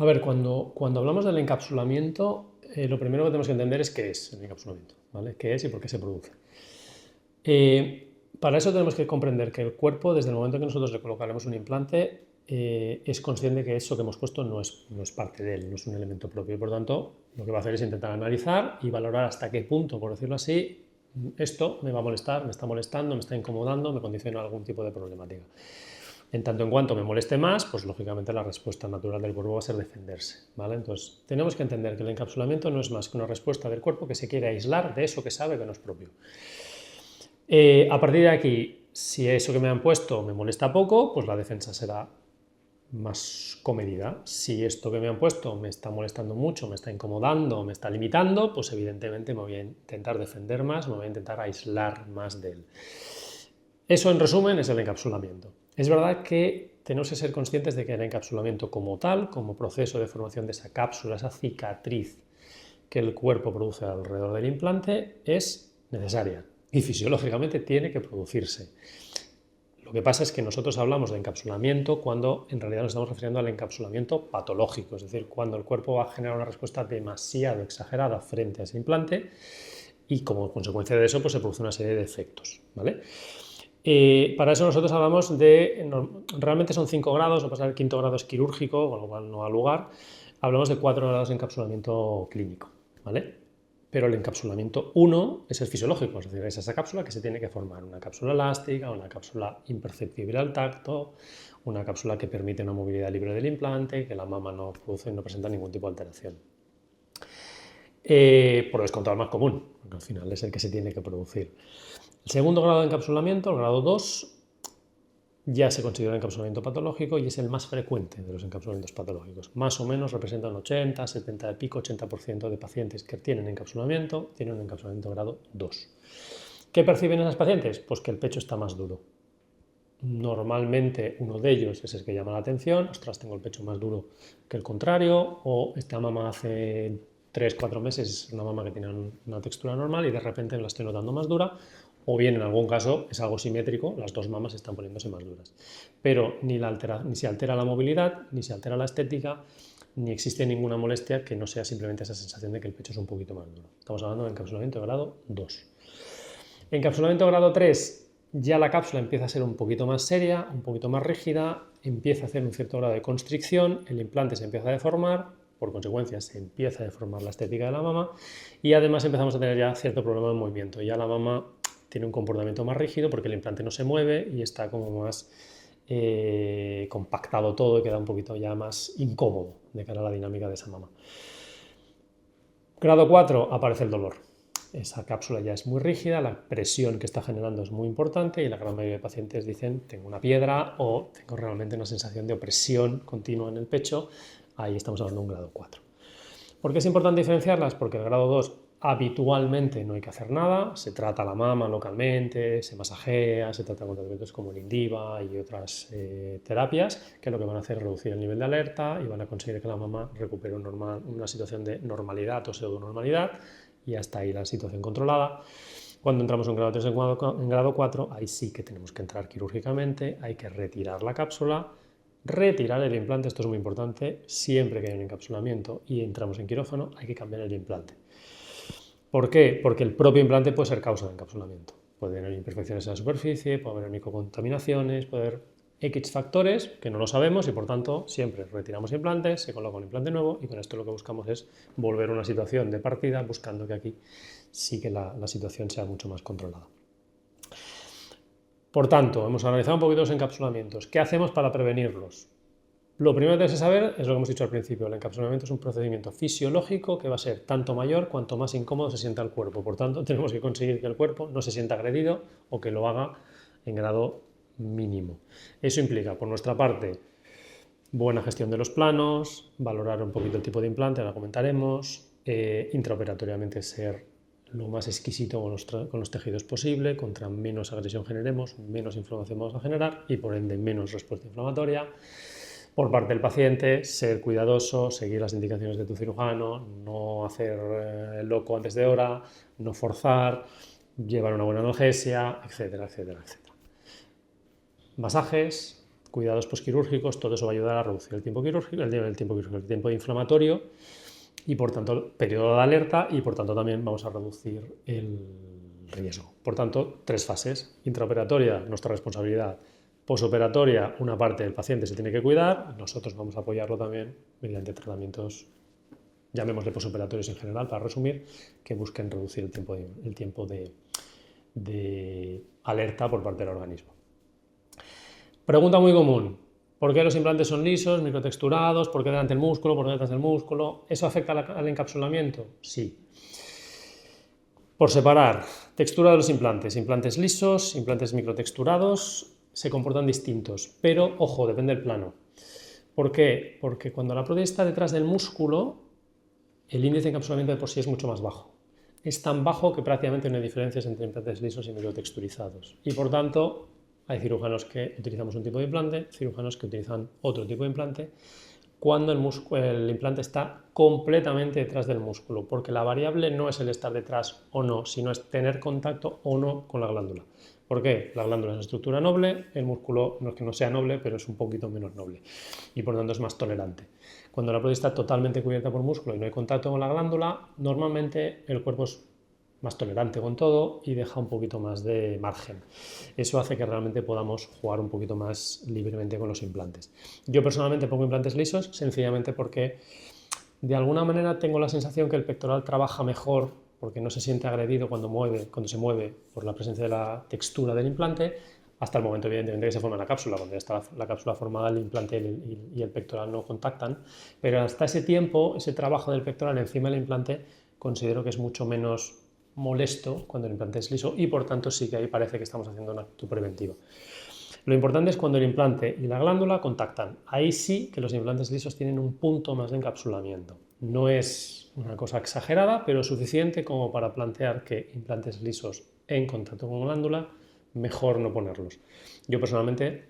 A ver, cuando hablamos del encapsulamiento, lo primero que tenemos que entender es qué es el encapsulamiento, ¿vale? ¿Qué es y por qué se produce? Para eso tenemos que comprender que el cuerpo, desde el momento que nosotros le colocaremos un implante, es consciente que eso que hemos puesto no es parte de él, no es un elemento propio. Y por tanto, lo que va a hacer es intentar analizar y valorar hasta qué punto, por decirlo así, esto me va a molestar, me está molestando, me está incomodando, me condiciona algún tipo de problemática. En tanto en cuanto me moleste más, pues lógicamente la respuesta natural del cuerpo va a ser defenderse, ¿vale? Entonces, tenemos que entender que el encapsulamiento no es más que una respuesta del cuerpo que se quiere aislar de eso que sabe que no es propio. A partir de aquí, si eso que me han puesto me molesta poco, pues la defensa será más comedida. Si esto que me han puesto me está molestando mucho, me está incomodando, me está limitando, pues evidentemente me voy a intentar defender más, me voy a intentar aislar más de él. Eso, en resumen, es el encapsulamiento. Es verdad que tenemos que ser conscientes de que el encapsulamiento como tal, como proceso de formación de esa cápsula, esa cicatriz que el cuerpo produce alrededor del implante, es necesaria y fisiológicamente tiene que producirse. Lo que pasa es que nosotros hablamos de encapsulamiento cuando en realidad nos estamos refiriendo al encapsulamiento patológico, es decir, cuando el cuerpo va a generar una respuesta demasiado exagerada frente a ese implante y como consecuencia de eso pues se produce una serie de efectos, ¿vale? Para eso nosotros hablamos de, realmente son 5 grados, lo que pasa es que el quinto grado es quirúrgico, con lo cual no da lugar. Hablamos de 4 grados de encapsulamiento clínico, ¿vale? Pero el encapsulamiento 1 es el fisiológico, es decir, es esa cápsula que se tiene que formar, una cápsula elástica, una cápsula imperceptible al tacto, una cápsula que permite una movilidad libre del implante, que la mama no produce, no presenta ningún tipo de alteración. Por descontado el más común, porque al final es el que se tiene que producir. El segundo grado de encapsulamiento, el grado 2, ya se considera encapsulamiento patológico y es el más frecuente de los encapsulamientos patológicos. Más o menos representa un 80, 70 y pico, 80% de pacientes que tienen un encapsulamiento grado 2. ¿Qué perciben esas pacientes? Pues que el pecho está más duro. Normalmente uno de ellos es el que llama la atención, ostras, tengo el pecho más duro que el contrario, o esta mama hace 3-4 meses es una mama que tiene una textura normal y de repente la estoy notando más dura, o bien en algún caso es algo simétrico, las dos mamas están poniéndose más duras. Pero ni se altera la movilidad, ni se altera la estética, ni existe ninguna molestia que no sea simplemente esa sensación de que el pecho es un poquito más duro. Estamos hablando de encapsulamiento de grado 2. Encapsulamiento grado 3, ya la cápsula empieza a ser un poquito más seria, un poquito más rígida, empieza a hacer un cierto grado de constricción, el implante se empieza a deformar, por consecuencia se empieza a deformar la estética de la mama y además empezamos a tener ya cierto problema de movimiento. Ya la mama tiene un comportamiento más rígido porque el implante no se mueve y está como más compactado todo y queda un poquito ya más incómodo de cara a la dinámica de esa mama. Grado 4, aparece el dolor. Esa cápsula ya es muy rígida, la presión que está generando es muy importante y la gran mayoría de pacientes dicen tengo una piedra o tengo realmente una sensación de opresión continua en el pecho. Ahí estamos hablando de un grado 4. ¿Por qué es importante diferenciarlas? Porque el grado 2 habitualmente no hay que hacer nada, se trata la mama localmente, se masajea, se trata con tratamientos como el Indiva y otras terapias que lo que van a hacer es reducir el nivel de alerta y van a conseguir que la mama recupere una situación de normalidad o pseudonormalidad y hasta ahí la situación controlada. Cuando entramos en grado 3 en grado 4, ahí sí que tenemos que entrar quirúrgicamente, hay que retirar la cápsula, retirar el implante, esto es muy importante, siempre que hay un encapsulamiento y entramos en quirófano hay que cambiar el implante. ¿Por qué? Porque el propio implante puede ser causa de encapsulamiento. Puede haber imperfecciones en la superficie, puede haber microcontaminaciones, puede haber X factores que no lo sabemos y por tanto siempre retiramos implantes, se coloca un implante nuevo y con esto lo que buscamos es volver a una situación de partida buscando que aquí sí que la situación sea mucho más controlada. Por tanto, hemos analizado un poquito los encapsulamientos. ¿Qué hacemos para prevenirlos? Lo primero que tienes que saber es lo que hemos dicho al principio, el encapsulamiento es un procedimiento fisiológico que va a ser tanto mayor cuanto más incómodo se sienta el cuerpo. Por tanto, tenemos que conseguir que el cuerpo no se sienta agredido o que lo haga en grado mínimo. Eso implica, por nuestra parte, buena gestión de los planos, valorar un poquito el tipo de implante, ahora comentaremos, intraoperatoriamente ser lo más exquisito con los tejidos posible, contra menos agresión generemos, menos inflamación vamos a generar y por ende menos respuesta inflamatoria. Por parte del paciente, ser cuidadoso, seguir las indicaciones de tu cirujano, no hacer loco antes de hora, no forzar, llevar una buena analgesia, etcétera, etcétera, etcétera. Masajes, cuidados posquirúrgicos, todo eso va a ayudar a reducir el tiempo quirúrgico, el tiempo inflamatorio y por tanto el periodo de alerta y por tanto también vamos a reducir el riesgo. Por tanto, 3 fases: intraoperatoria, nuestra responsabilidad; posoperatoria, una parte del paciente se tiene que cuidar, nosotros vamos a apoyarlo también mediante tratamientos, llamémosle posoperatorios en general, para resumir, que busquen reducir el tiempo de alerta por parte del organismo. Pregunta muy común: ¿por qué los implantes son lisos, microtexturados? ¿Por qué delante del músculo? ¿Por qué detrás del músculo? ¿Eso afecta al encapsulamiento? Sí. Por separar, textura de los implantes. Implantes lisos, implantes microtexturados, se comportan distintos, pero ojo, depende del plano. ¿Por qué? Porque cuando la prótesis está detrás del músculo, el índice de encapsulamiento de por sí es mucho más bajo. Es tan bajo que prácticamente no hay diferencias entre implantes lisos y microtexturizados. Y por tanto, hay cirujanos que utilizamos un tipo de implante, cirujanos que utilizan otro tipo de implante, cuando el implante está completamente detrás del músculo, porque la variable no es el estar detrás o no, sino es tener contacto o no con la glándula. ¿Por qué? La glándula es una estructura noble, el músculo no es que no sea noble, pero es un poquito menos noble y por tanto es más tolerante. Cuando la prótesis está totalmente cubierta por músculo y no hay contacto con la glándula, normalmente el cuerpo es más tolerante con todo y deja un poquito más de margen. Eso hace que realmente podamos jugar un poquito más libremente con los implantes. Yo personalmente pongo implantes lisos sencillamente porque de alguna manera tengo la sensación que el pectoral trabaja mejor porque no se siente agredido cuando se mueve por la presencia de la textura del implante, hasta el momento evidentemente que se forma la cápsula. Cuando ya está la cápsula formada, el implante y el pectoral no contactan, pero hasta ese tiempo, ese trabajo del pectoral encima del implante, considero que es mucho menos molesto cuando el implante es liso y por tanto sí que ahí parece que estamos haciendo un acto preventivo. Lo importante es cuando el implante y la glándula contactan. Ahí sí que los implantes lisos tienen un punto más de encapsulamiento. No es una cosa exagerada, pero suficiente como para plantear que implantes lisos en contacto con glándula, mejor no ponerlos. Yo personalmente,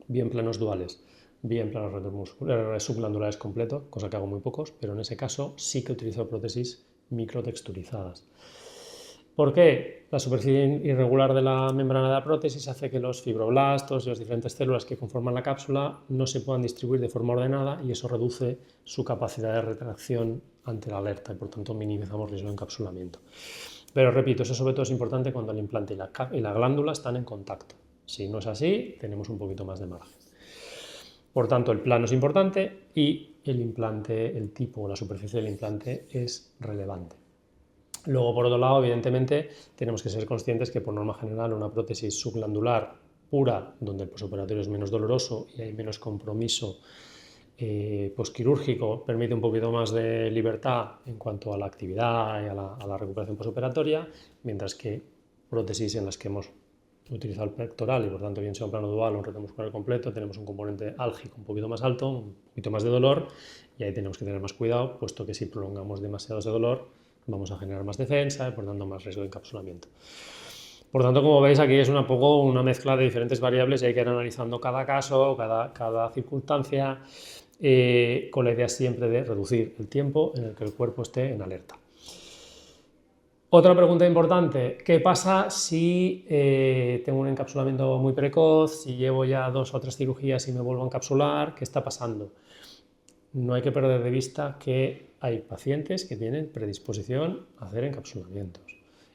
bien planos duales, bien planos subglandulares completos, cosa que hago muy pocos, pero en ese caso sí que utilizo prótesis microtexturizadas. ¿Por qué? La superficie irregular de la membrana de la prótesis hace que los fibroblastos y las diferentes células que conforman la cápsula no se puedan distribuir de forma ordenada y eso reduce su capacidad de retracción ante la alerta y por tanto minimizamos riesgo de encapsulamiento. Pero repito, eso sobre todo es importante cuando el implante y la glándula están en contacto. Si no es así, tenemos un poquito más de margen. Por tanto, el plano es importante y el implante, el tipo o la superficie del implante es relevante. Luego, por otro lado, evidentemente, tenemos que ser conscientes que por norma general una prótesis subglandular pura, donde el posoperatorio es menos doloroso y hay menos compromiso posquirúrgico, permite un poquito más de libertad en cuanto a la actividad y a la recuperación posoperatoria, mientras que prótesis en las que hemos utilizado el pectoral y por tanto bien sea un plano dual o un reto muscular completo, tenemos un componente álgico un poquito más alto, un poquito más de dolor y ahí tenemos que tener más cuidado, puesto que si prolongamos demasiado ese dolor vamos a generar más defensa y por tanto más riesgo de encapsulamiento. Por tanto, como veis, aquí es un poco una mezcla de diferentes variables y hay que ir analizando cada caso, cada circunstancia, con la idea siempre de reducir el tiempo en el que el cuerpo esté en alerta. Otra pregunta importante: ¿qué pasa si tengo un encapsulamiento muy precoz, si llevo ya 2 o 3 cirugías y me vuelvo a encapsular? ¿Qué está pasando? No hay que perder de vista que hay pacientes que tienen predisposición a hacer encapsulamientos.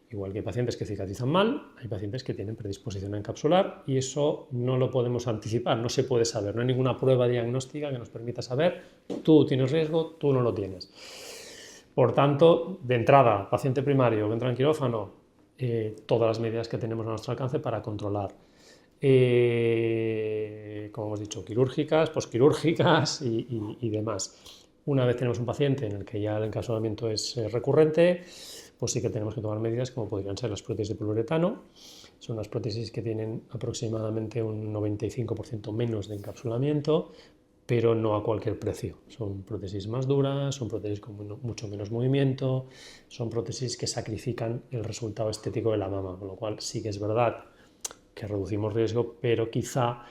Igual que hay pacientes que cicatrizan mal, hay pacientes que tienen predisposición a encapsular y eso no lo podemos anticipar, no se puede saber, no hay ninguna prueba diagnóstica que nos permita saber tú tienes riesgo, tú no lo tienes. Por tanto, de entrada, paciente primario que entra en quirófano, todas las medidas que tenemos a nuestro alcance para controlar. Como hemos dicho, quirúrgicas, posquirúrgicas y demás. Una vez tenemos un paciente en el que ya el encapsulamiento es recurrente, pues sí que tenemos que tomar medidas como podrían ser las prótesis de poliuretano. Son las prótesis que tienen aproximadamente un 95% menos de encapsulamiento, pero no a cualquier precio. Son prótesis más duras, son prótesis con mucho menos movimiento, son prótesis que sacrifican el resultado estético de la mama, con lo cual sí que es verdad que reducimos riesgo, pero quizá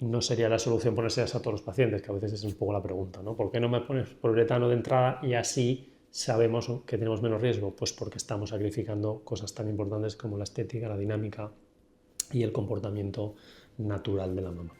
no sería la solución ponérselas a todos los pacientes, que a veces es un poco la pregunta, ¿no? ¿Por qué no me pones poliuretano de entrada y así sabemos que tenemos menos riesgo? Pues porque estamos sacrificando cosas tan importantes como la estética, la dinámica y el comportamiento natural de la mama.